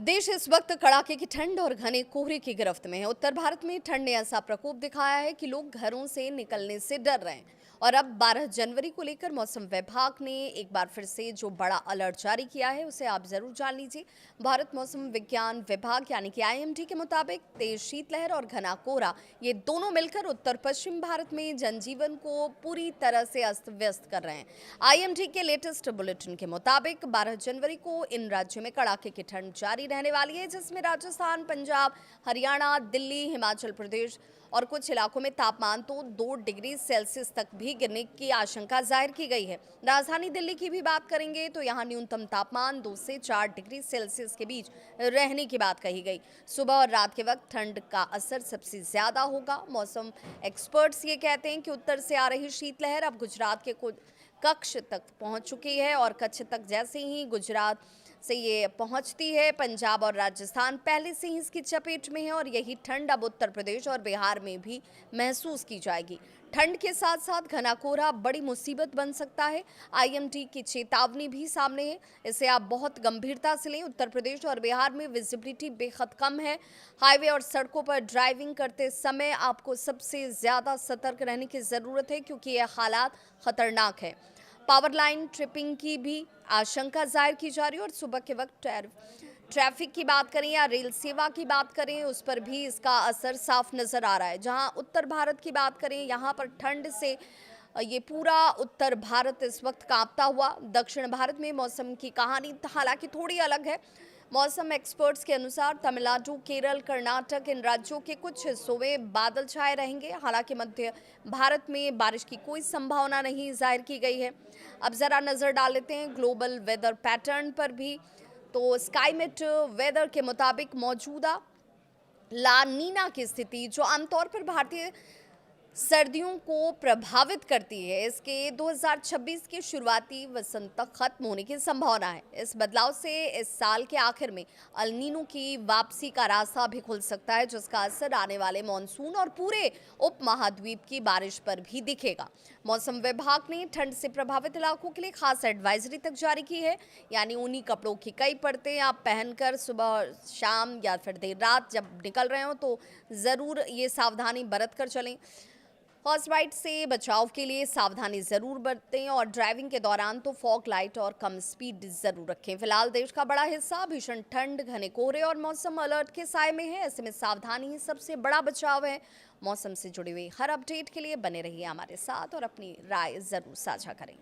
देश इस वक्त कड़ाके की ठंड और घने कोहरे की गिरफ्त में है। उत्तर भारत में ठंड ने ऐसा प्रकोप दिखाया है कि लोग घरों से निकलने से डर रहे हैं। और अब 12 जनवरी को लेकर मौसम विभाग ने एक बार फिर से जो बड़ा अलर्ट जारी किया है उसे आप जरूर जान लीजिए। भारत मौसम विज्ञान विभाग यानी कि आईएमडी के मुताबिक तेज शीतलहर और घना कोहरा ये दोनों मिलकर उत्तर पश्चिम भारत में जनजीवन को पूरी तरह से अस्त व्यस्त कर रहे हैं। आईएमडी के लेटेस्ट बुलेटिन के मुताबिक 12 जनवरी को इन राज्यों में कड़ाके की ठंड जारी रहने वाली है, जिसमें राजस्थान, पंजाब, हरियाणा, दिल्ली, हिमाचल प्रदेश और कुछ इलाकों में तापमान तो 2 डिग्री सेल्सियस तक भी गिरने की आशंका जाहिर की गई है। राजधानी दिल्ली की भी बात करेंगे तो यहाँ न्यूनतम तापमान 2 से 4 डिग्री सेल्सियस के बीच रहने की बात कही गई। सुबह और रात के वक्त ठंड का असर सबसे ज्यादा होगा। मौसम एक्सपर्ट्स ये कहते हैं कि उत्तर से आ रही शीतलहर अब गुजरात के कुछ कच्छ तक पहुंच चुकी है और कच्छ तक जैसे ही गुजरात से ये पहुंचती है, पंजाब और राजस्थान पहले से ही इसकी चपेट में है और यही ठंड अब उत्तर प्रदेश और बिहार में भी महसूस की जाएगी। ठंड के साथ साथ घना कोहरा बड़ी मुसीबत बन सकता है। आईएमडी की चेतावनी भी सामने है, इसे आप बहुत गंभीरता से लें। उत्तर प्रदेश और बिहार में विजिबिलिटी बेहद कम है। हाईवे और सड़कों पर ड्राइविंग करते समय आपको सबसे ज्यादा सतर्क रहने की जरूरत है, क्योंकि यह हालात खतरनाक है। पावर लाइन ट्रिपिंग की भी आशंका जाहिर की जा रही है और सुबह के वक्त ट्रैफिक की बात करें या रेल सेवा की बात करें, उस पर भी इसका असर साफ नजर आ रहा है। जहां उत्तर भारत की बात करें, यहां पर ठंड से ये पूरा उत्तर भारत इस वक्त कांपता हुआ। दक्षिण भारत में मौसम की कहानी हालांकि थोड़ी अलग है। मौसम एक्सपर्ट्स के अनुसार तमिलनाडु, केरल, कर्नाटक इन राज्यों के कुछ हिस्सों में बादल छाए रहेंगे। हालांकि मध्य भारत में बारिश की कोई संभावना नहीं जाहिर की गई है। अब जरा नजर डाल लेते हैं ग्लोबल वेदर पैटर्न पर भी। तो स्काईमेट वेदर के मुताबिक मौजूदा ला नीना की स्थिति जो आमतौर पर भारतीय सर्दियों को प्रभावित करती है, इसके 2026 के शुरुआती वसंत तक खत्म होने की संभावना है। इस बदलाव से इस साल के आखिर में अल नीनो की वापसी का रास्ता भी खुल सकता है, जिसका असर आने वाले मानसून और पूरे उपमहाद्वीप की बारिश पर भी दिखेगा। मौसम विभाग ने ठंड से प्रभावित इलाकों के लिए खास एडवाइजरी तक जारी की है, यानी ऊनी कपड़ों की कई परतें आप पहनकर सुबह और शाम या फिर देर रात जब निकल रहे हो तो ज़रूर ये सावधानी बरत कर चलें। हॉर्स राइड से बचाव के लिए सावधानी जरूर बरतें और ड्राइविंग के दौरान तो फॉग लाइट और कम स्पीड जरूर रखें। फिलहाल देश का बड़ा हिस्सा भीषण ठंड, घने कोहरे और मौसम अलर्ट के साए में है। ऐसे में सावधानी ही सबसे बड़ा बचाव है। मौसम से जुड़ी हुई हर अपडेट के लिए बने रहिए हमारे साथ और अपनी राय जरूर साझा करें।